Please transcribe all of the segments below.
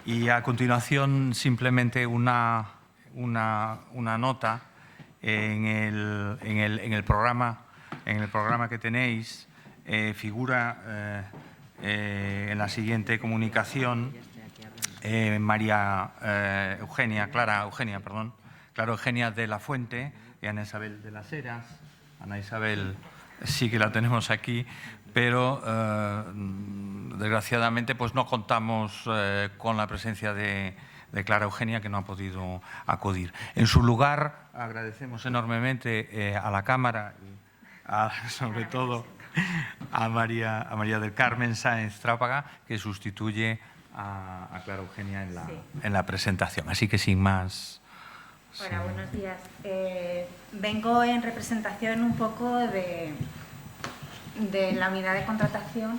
Y a continuación, simplemente una nota en el programa que tenéis. Figura en la siguiente comunicación Clara Eugenia de la Fuente y Ana Isabel de las Heras. Ana Isabel sí que la tenemos aquí, pero desgraciadamente pues no contamos con la presencia de Clara Eugenia, que no ha podido acudir. En su lugar, agradecemos enormemente a la Cámara y sobre todo a María del Carmen Sáenz Trápaga, que sustituye a Clara Eugenia en la presentación. Así que sin más... Hola, buenos días. Vengo en representación un poco de la unidad de contratación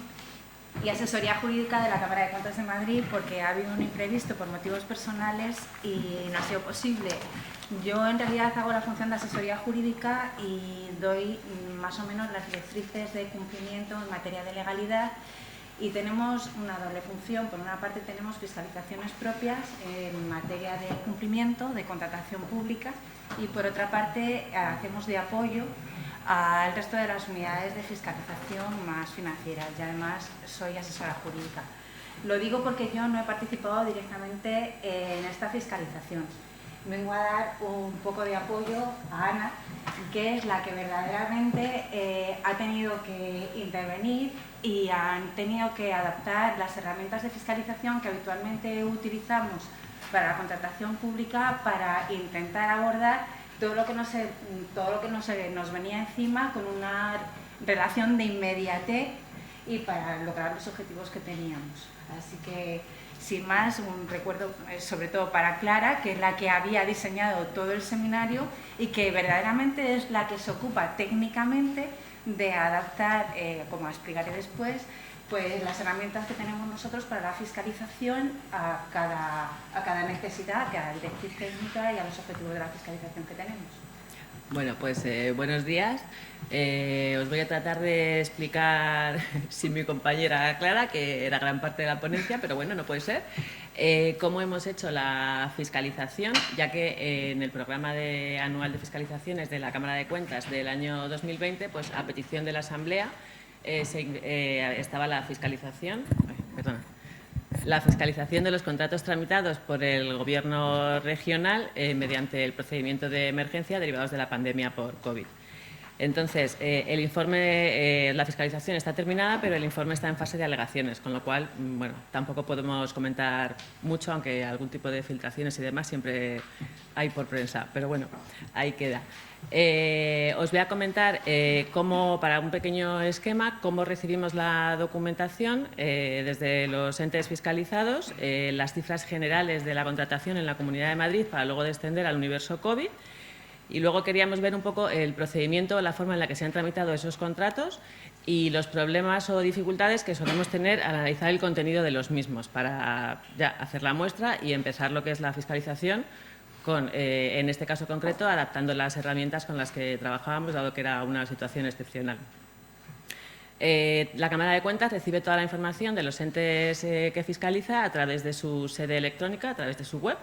y asesoría jurídica de la Cámara de Cuentas de Madrid, porque ha habido un imprevisto por motivos personales y no ha sido posible. Yo en realidad hago la función de asesoría jurídica y doy más o menos las directrices de cumplimiento en materia de legalidad, y tenemos una doble función. Por una parte tenemos fiscalizaciones propias en materia de cumplimiento, de contratación pública, y por otra parte hacemos de apoyo al resto de las unidades de fiscalización más financieras, y además soy asesora jurídica. Lo digo porque yo no he participado directamente en esta fiscalización. Vengo a dar un poco de apoyo a Ana, que es la que verdaderamente ha tenido que intervenir y han tenido que adaptar las herramientas de fiscalización que habitualmente utilizamos para la contratación pública, para intentar abordar todo lo que nos venía encima con una relación de inmediatez y para lograr los objetivos que teníamos. Así que, sin más, un recuerdo sobre todo para Clara, que es la que había diseñado todo el seminario y que verdaderamente es la que se ocupa técnicamente de adaptar, como explicaré después, pues las herramientas que tenemos nosotros para la fiscalización a cada necesidad, a cada directriz técnica y a los objetivos de la fiscalización que tenemos. Bueno, pues buenos días. Os voy a tratar de explicar, sin mi compañera Clara, que era gran parte de la ponencia, pero bueno, no puede ser, cómo hemos hecho la fiscalización, ya que en el programa anual de fiscalizaciones de la Cámara de Cuentas del año 2020, pues a petición de la Asamblea, estaba la fiscalización, la fiscalización de los contratos tramitados por el Gobierno regional mediante el procedimiento de emergencia derivados de la pandemia por COVID. Entonces, el informe, la fiscalización está terminada, pero el informe está en fase de alegaciones, con lo cual, bueno, tampoco podemos comentar mucho, aunque algún tipo de filtraciones y demás siempre hay por prensa, pero bueno, ahí queda. Os voy a comentar cómo, para un pequeño esquema, cómo recibimos la documentación desde los entes fiscalizados, las cifras generales de la contratación en la Comunidad de Madrid, para luego descender al universo COVID. Y luego queríamos ver un poco el procedimiento, la forma en la que se han tramitado esos contratos y los problemas o dificultades que solemos tener al analizar el contenido de los mismos, para ya hacer la muestra y empezar lo que es la fiscalización con, en este caso concreto, adaptando las herramientas con las que trabajábamos, dado que era una situación excepcional. La Cámara de Cuentas recibe toda la información de los entes que fiscaliza a través de su sede electrónica, a través de su web.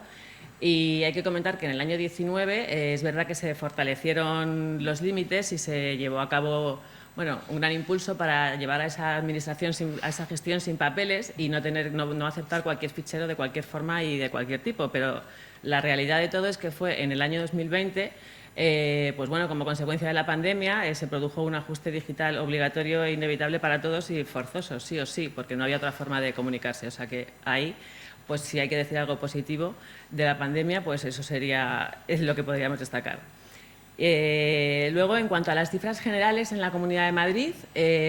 Y hay que comentar que en el año 19 es verdad que se fortalecieron los límites y se llevó a cabo, bueno, un gran impulso para llevar a esa administración, a esa gestión sin papeles y no aceptar cualquier fichero de cualquier forma y de cualquier tipo. Pero la realidad de todo es que fue en el año 2020, pues bueno, como consecuencia de la pandemia, se produjo un ajuste digital obligatorio e inevitable para todos y forzoso, sí o sí, porque no había otra forma de comunicarse. O sea que ahí, pues si hay que decir algo positivo de la pandemia, pues eso es lo que podríamos destacar. Luego, en cuanto a las cifras generales en la Comunidad de Madrid,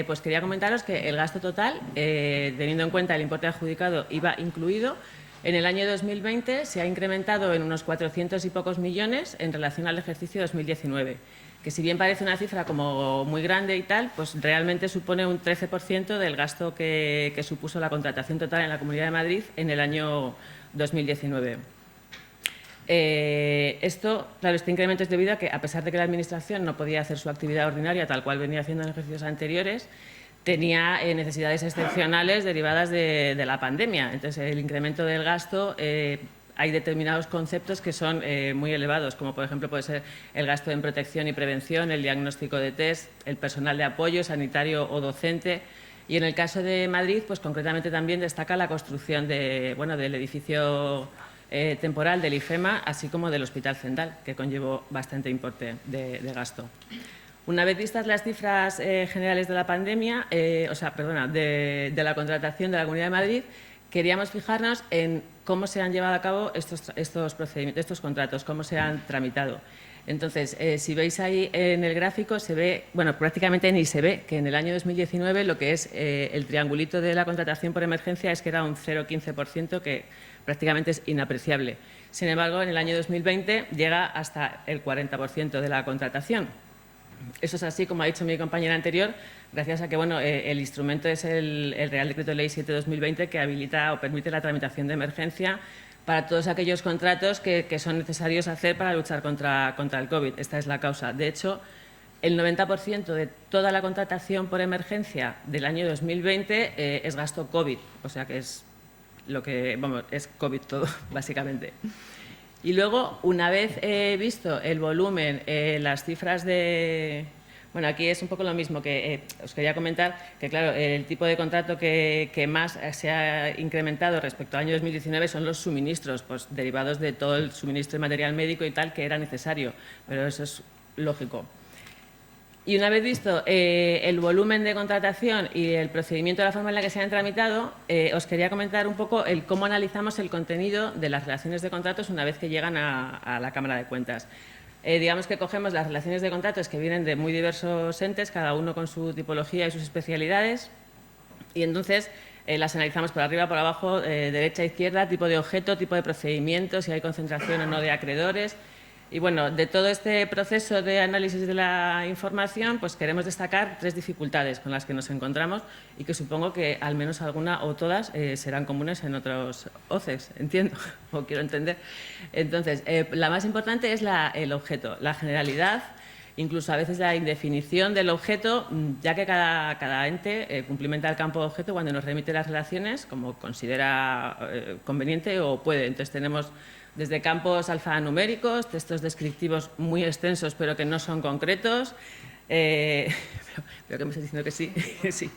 pues quería comentaros que el gasto total, teniendo en cuenta el importe adjudicado IVA incluido, en el año 2020 se ha incrementado en unos 400 y pocos millones en relación al ejercicio 2019, que si bien parece una cifra como muy grande y tal, pues realmente supone un 13% del gasto que supuso la contratación total en la Comunidad de Madrid en el año 2019. Este incremento es debido a que, a pesar de que la Administración no podía hacer su actividad ordinaria tal cual venía haciendo en ejercicios anteriores, tenía necesidades excepcionales derivadas de la pandemia. Entonces, el incremento del gasto, hay determinados conceptos que son muy elevados, como por ejemplo puede ser el gasto en protección y prevención, el diagnóstico de test, el personal de apoyo, sanitario o docente. Y en el caso de Madrid, pues concretamente también destaca la construcción del edificio temporal del IFEMA, así como del Hospital Zendal, que conllevó bastante importe de gasto. Una vez vistas las cifras generales de la pandemia, de la contratación de la Comunidad de Madrid, queríamos fijarnos en cómo se han llevado a cabo estos procedimientos, estos contratos, cómo se han tramitado. Entonces, si veis ahí en el gráfico, se ve, bueno, prácticamente ni se ve, que en el año 2019 lo que es el triangulito de la contratación por emergencia es que era un 0,15%, que prácticamente es inapreciable. Sin embargo, en el año 2020 llega hasta el 40% de la contratación. Eso es así, como ha dicho mi compañera anterior, gracias a que el instrumento es el Real Decreto Ley 7/2020, que habilita o permite la tramitación de emergencia para todos aquellos contratos que son necesarios hacer para luchar contra el COVID. Esta es la causa. De hecho, el 90% de toda la contratación por emergencia del año 2020 es gasto COVID, o sea que es es COVID todo, básicamente. Y luego, una vez visto el volumen, las cifras de... Bueno, aquí es un poco lo mismo, que os quería comentar que, claro, el tipo de contrato que más se ha incrementado respecto al año 2019 son los suministros, pues derivados de todo el suministro de material médico y tal que era necesario, pero eso es lógico. Y una vez visto el volumen de contratación y el procedimiento de la forma en la que se han tramitado, os quería comentar un poco cómo analizamos el contenido de las relaciones de contratos una vez que llegan a la Cámara de Cuentas. Digamos que cogemos las relaciones de contratos que vienen de muy diversos entes, cada uno con su tipología y sus especialidades, y entonces las analizamos por arriba, por abajo, derecha, izquierda, tipo de objeto, tipo de procedimiento, si hay concentración o no de acreedores. Y bueno, de todo este proceso de análisis de la información, pues queremos destacar 3 dificultades con las que nos encontramos y que supongo que al menos alguna o todas serán comunes en otros OCEs, entiendo, o quiero entender. Entonces, la más importante es el objeto, la generalidad, incluso a veces la indefinición del objeto, ya que cada ente cumplimenta el campo de objeto cuando nos remite las relaciones, como considera conveniente o puede. Entonces, tenemos desde campos alfanuméricos, textos descriptivos muy extensos pero que no son concretos. Pero que me estás diciendo que sí. Sí.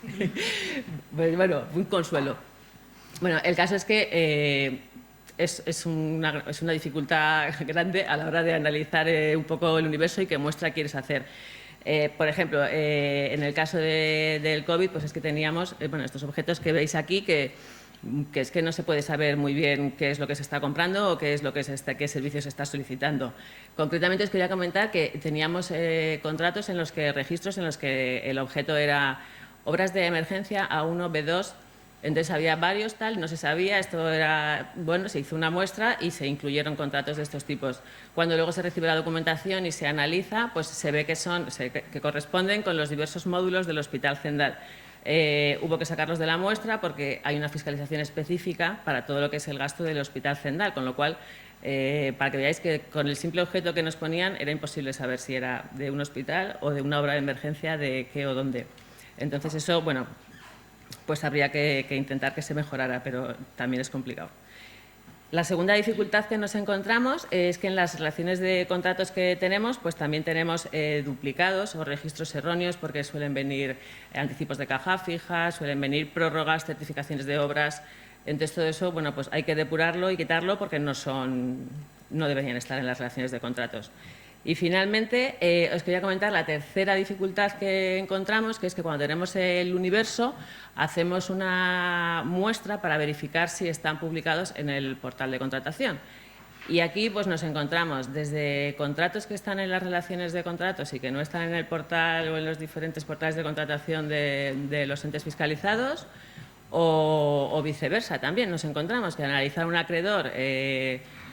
Pues bueno, un consuelo. Bueno, el caso es que es una dificultad grande a la hora de analizar un poco el universo y qué muestra quieres hacer. Por ejemplo, en el caso del COVID, pues es que teníamos estos objetos que veis aquí que es que no se puede saber muy bien qué es lo que se está comprando o qué servicio se está solicitando. Concretamente os quería comentar que teníamos contratos en los que registros en los que el objeto era obras de emergencia A1, B2, entonces había varios tal, no se sabía, esto era, bueno, se hizo una muestra y se incluyeron contratos de estos tipos. Cuando luego se recibe la documentación y se analiza, pues se ve que corresponden con los diversos módulos del Hospital Zendal. Hubo que sacarlos de la muestra porque hay una fiscalización específica para todo lo que es el gasto del Hospital Zendal, con lo cual, para que veáis que con el simple objeto que nos ponían era imposible saber si era de un hospital o de una obra de emergencia, de qué o dónde. Entonces eso, bueno, pues habría que intentar que se mejorara, pero también es complicado. La segunda dificultad que nos encontramos es que en las relaciones de contratos que tenemos, pues también tenemos duplicados o registros erróneos porque suelen venir anticipos de caja fija, suelen venir prórrogas, certificaciones de obras. Entonces todo eso, bueno, pues hay que depurarlo y quitarlo porque no deberían estar en las relaciones de contratos. Y finalmente, os quería comentar la tercera dificultad que encontramos, que es que cuando tenemos el universo, hacemos una muestra para verificar si están publicados en el portal de contratación. Y aquí pues, nos encontramos desde contratos que están en las relaciones de contratos y que no están en el portal o en los diferentes portales de contratación de los entes fiscalizados, o viceversa también. Nos encontramos que analizar un acreedor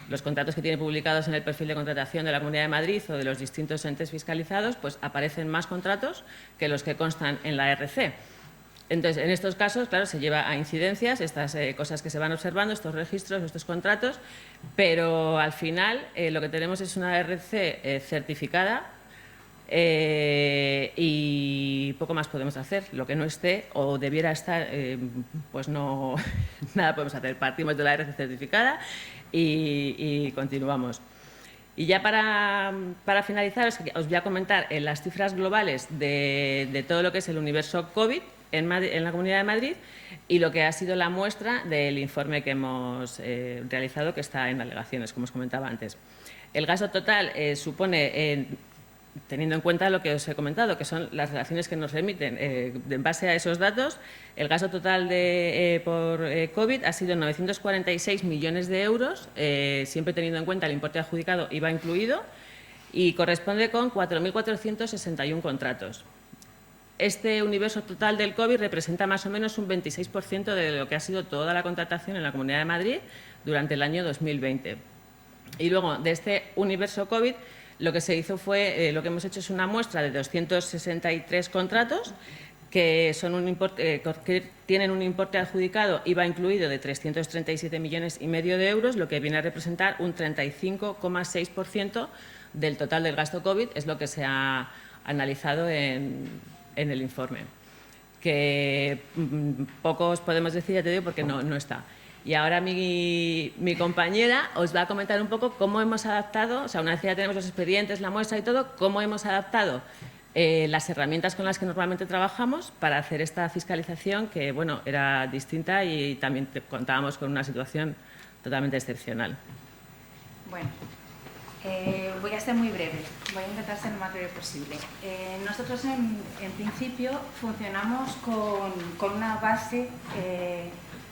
los contratos que tiene publicados en el perfil de contratación de la Comunidad de Madrid o de los distintos entes fiscalizados, pues aparecen más contratos que los que constan en la RC. Entonces, en estos casos, claro, se lleva a incidencias estas cosas que se van observando, estos registros, estos contratos, pero al final lo que tenemos es una RC certificada y poco más podemos hacer. Lo que no esté o debiera estar, pues no, nada podemos hacer. Partimos de la RC certificada y continuamos. Y ya para finalizar, os voy a comentar las cifras globales de todo lo que es el universo COVID en la Comunidad de Madrid y lo que ha sido la muestra del informe que hemos realizado, que está en alegaciones, como os comentaba antes. El gasto total supone, teniendo en cuenta lo que os he comentado, que son las relaciones que nos remiten, en base a esos datos, el gasto total por COVID ha sido 946 millones de euros, siempre teniendo en cuenta el importe adjudicado IVA incluido, y corresponde con 4.461 contratos. Este universo total del COVID representa más o menos un 26% de lo que ha sido toda la contratación en la Comunidad de Madrid durante el año 2020. Y luego, de este universo COVID, lo que se hizo fue, lo que hemos hecho es una muestra de 263 contratos que tienen un importe adjudicado IVA incluido de 337,5 millones de euros, lo que viene a representar un 35,6% del total del gasto COVID, es lo que se ha analizado en el informe. Que pocos podemos decir, ya te digo, porque no está. Y ahora mi compañera os va a comentar un poco cómo hemos adaptado, o sea, una vez que ya tenemos los expedientes, la muestra y todo, cómo hemos adaptado las herramientas con las que normalmente trabajamos para hacer esta fiscalización que, bueno, era distinta y también contábamos con una situación totalmente excepcional. Bueno, voy a ser muy breve, voy a intentar ser lo más breve posible. Nosotros en principio funcionamos con una base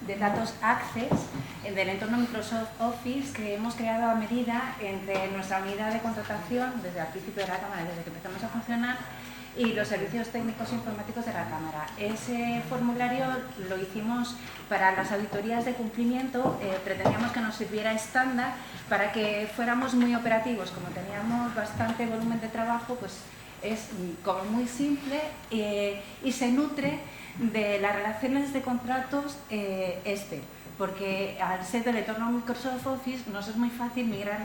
de datos Access del entorno Microsoft Office que hemos creado a medida entre nuestra unidad de contratación desde el principio de la Cámara, desde que empezamos a funcionar, y los servicios técnicos informáticos de la Cámara. Ese formulario lo hicimos para las auditorías de cumplimiento, pretendíamos que nos sirviera estándar para que fuéramos muy operativos. Como teníamos bastante volumen de trabajo, pues es como muy simple y se nutre de las relaciones de contratos porque al ser del entorno Microsoft Office nos es muy fácil migrar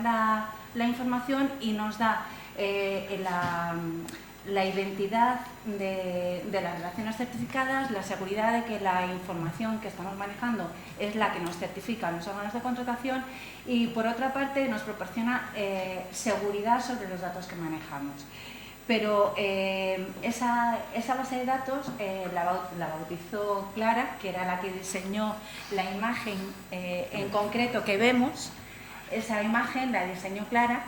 la información y nos da la identidad de las relaciones certificadas, la seguridad de que la información que estamos manejando es la que nos certifican los órganos de contratación y, por otra parte, nos proporciona seguridad sobre los datos que manejamos. Pero esa base de datos la bautizó Clara, que era la que diseñó la imagen en concreto que vemos. Esa imagen la diseñó Clara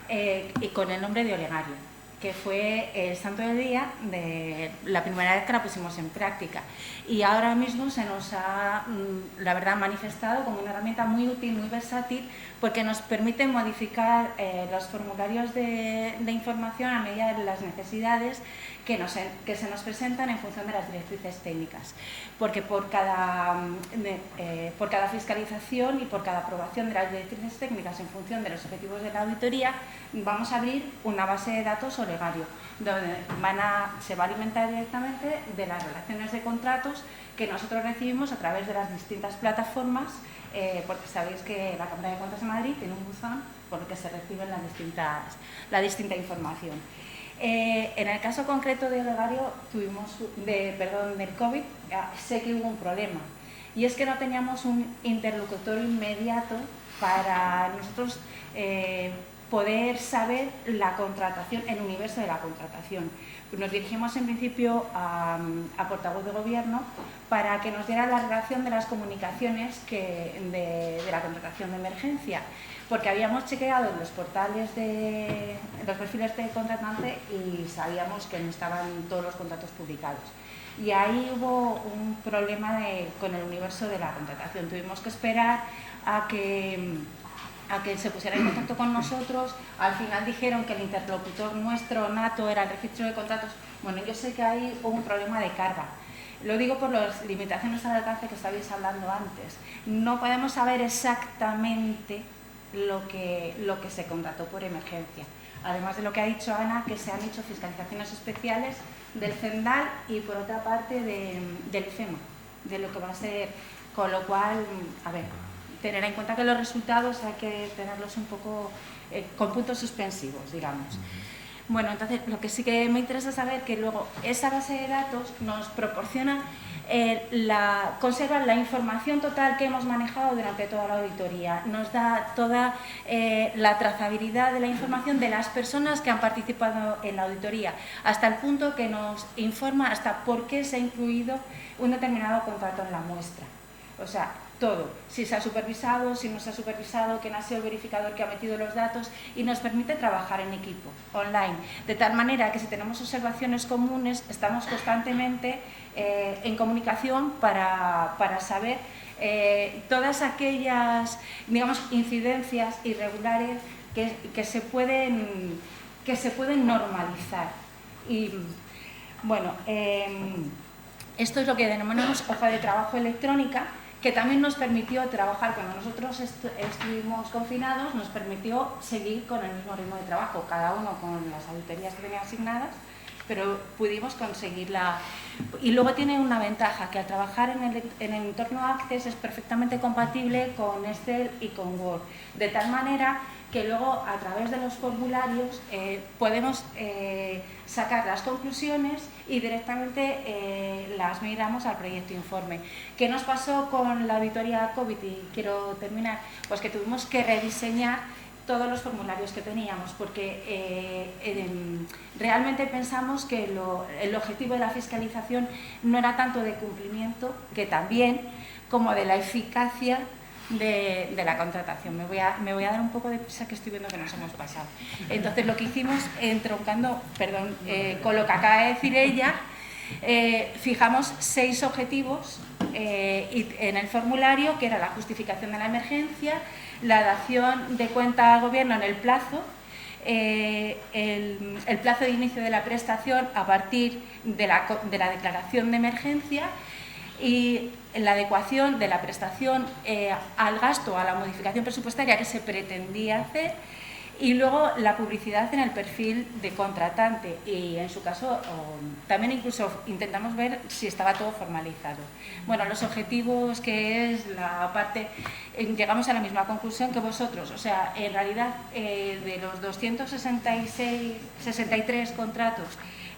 y con el nombre de Olegario, que fue el santo del día de la primera vez que la pusimos en práctica. Y ahora mismo se nos ha, la verdad, manifestado como una herramienta muy útil, muy versátil, porque nos permite modificar los formularios de información a medida de las necesidades que se nos presentan en función de las directrices técnicas. Porque por cada fiscalización y por cada aprobación de las directrices técnicas en función de los objetivos de la auditoría, vamos a abrir una base de datos Olegario, donde se va a alimentar directamente de las relaciones de contratos que nosotros recibimos a través de las distintas plataformas, porque sabéis que la Cámara de Cuentas de Madrid tiene un buzón por el que se recibe la distinta información. En el caso concreto de Olegario, del COVID, sé que hubo un problema, y es que no teníamos un interlocutor inmediato para nosotros poder saber la contratación, el universo de la contratación. Nos dirigimos en principio a portavoz de Gobierno para que nos diera la relación de las comunicaciones de la contratación de emergencia, porque habíamos chequeado en los portales los perfiles de contratante y sabíamos que no estaban todos los contratos publicados. Y ahí hubo un problema con el universo de la contratación. Tuvimos que esperar a que se pusiera en contacto con nosotros. Al final dijeron que el interlocutor nuestro nato era el registro de contratos. Bueno, yo sé que ahí hubo un problema de carga. Lo digo por las limitaciones al alcance que estabais hablando antes. No podemos saber exactamente lo que se contrató por emergencia. Además de lo que ha dicho Ana, que se han hecho fiscalizaciones especiales del CENDAL y, por otra parte, del IFEMA, de lo que va a ser. Con lo cual, a ver, tener en cuenta que los resultados hay que tenerlos un poco con puntos suspensivos, digamos. Bueno, entonces lo que sí que me interesa saber que luego esa base de datos nos proporciona conserva la información total que hemos manejado durante toda la auditoría. Nos da toda la trazabilidad de la información de las personas que han participado en la auditoría, hasta el punto que nos informa hasta por qué se ha incluido un determinado contrato en la muestra. O sea, todo, si se ha supervisado, si no se ha supervisado, quién ha sido el verificador que ha metido los datos, y nos permite trabajar en equipo, online, de tal manera que si tenemos observaciones comunes estamos constantemente en comunicación para saber todas aquellas, digamos, incidencias irregulares que se pueden normalizar. Y bueno, esto es lo que denominamos hoja de trabajo electrónica, que también nos permitió trabajar cuando nosotros estuvimos confinados, nos permitió seguir con el mismo ritmo de trabajo, cada uno con las auditorías que tenía asignadas, pero pudimos conseguirla. Y luego tiene una ventaja, que al trabajar en el entorno Access es perfectamente compatible con Excel y con Word, de tal manera que luego a través de los formularios podemos sacar las conclusiones y directamente las migramos al proyecto informe. ¿Qué nos pasó con la auditoría COVID? Y quiero terminar, pues que tuvimos que rediseñar todos los formularios que teníamos, porque realmente pensamos que el objetivo de la fiscalización no era tanto de cumplimiento, que también, como de la eficacia de la contratación. Me voy a dar un poco de prisa, que estoy viendo que nos hemos pasado. Entonces, lo que hicimos, entroncando, con lo que acaba de decir ella, fijamos 6 objetivos en el formulario, que era la justificación de la emergencia, la dación de cuenta al Gobierno en el plazo, el plazo de inicio de la prestación a partir de la declaración de emergencia, y la adecuación de la prestación al gasto, a la modificación presupuestaria que se pretendía hacer, y luego la publicidad en el perfil de contratante, y en su caso también incluso intentamos ver si estaba todo formalizado. Bueno, los objetivos, que es la parte, llegamos a la misma conclusión que vosotros, o sea, en realidad de los 263 contratos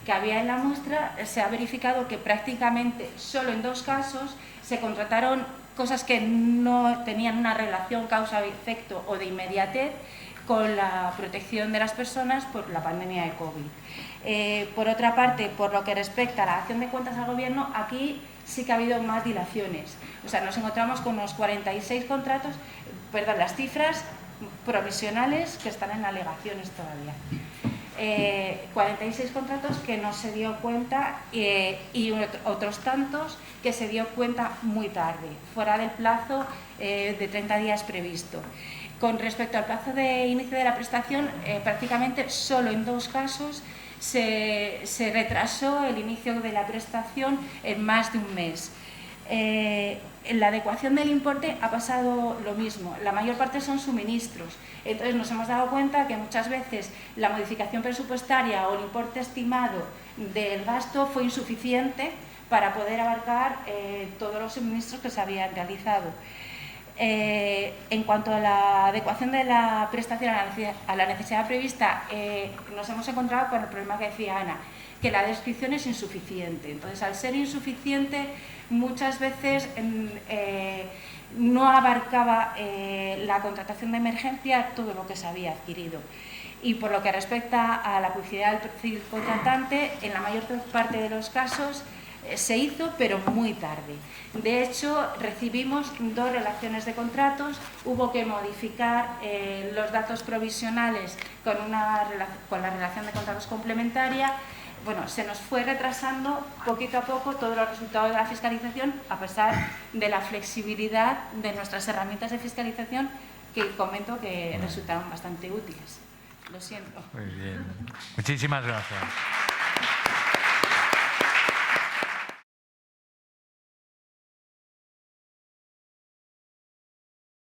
que había en la muestra, se ha verificado que prácticamente solo en 2 casos se contrataron cosas que no tenían una relación causa-efecto o de inmediatez con la protección de las personas por la pandemia de COVID. Por otra parte, por lo que respecta a la dación de cuentas al Gobierno, aquí sí que ha habido más dilaciones. O sea, nos encontramos con unos 46 contratos, las cifras provisionales que están en alegaciones todavía. 46 contratos que no se dio cuenta y otros tantos que se dio cuenta muy tarde, fuera del plazo de 30 días previsto. Con respecto al plazo de inicio de la prestación, prácticamente solo en 2 casos se retrasó el inicio de la prestación en más de un mes. En la adecuación del importe ha pasado lo mismo, la mayor parte son suministros, entonces nos hemos dado cuenta que muchas veces la modificación presupuestaria o el importe estimado del gasto fue insuficiente para poder abarcar todos los suministros que se habían realizado. En cuanto a la adecuación de la prestación a la necesidad prevista, nos hemos encontrado con el problema que decía Ana, que la descripción es insuficiente. Entonces, al ser insuficiente, muchas veces no abarcaba la contratación de emergencia todo lo que se había adquirido. Y por lo que respecta a la publicidad del perfil contratante, en la mayor parte de los casos se hizo, pero muy tarde. De hecho, recibimos 2 relaciones de contratos, hubo que modificar los datos provisionales con la relación de contratos complementaria. Bueno, se nos fue retrasando poquito a poco todos los resultados de la fiscalización, a pesar de la flexibilidad de nuestras herramientas de fiscalización, que comento que resultaron bastante útiles. Lo siento. Muy bien. Muchísimas gracias.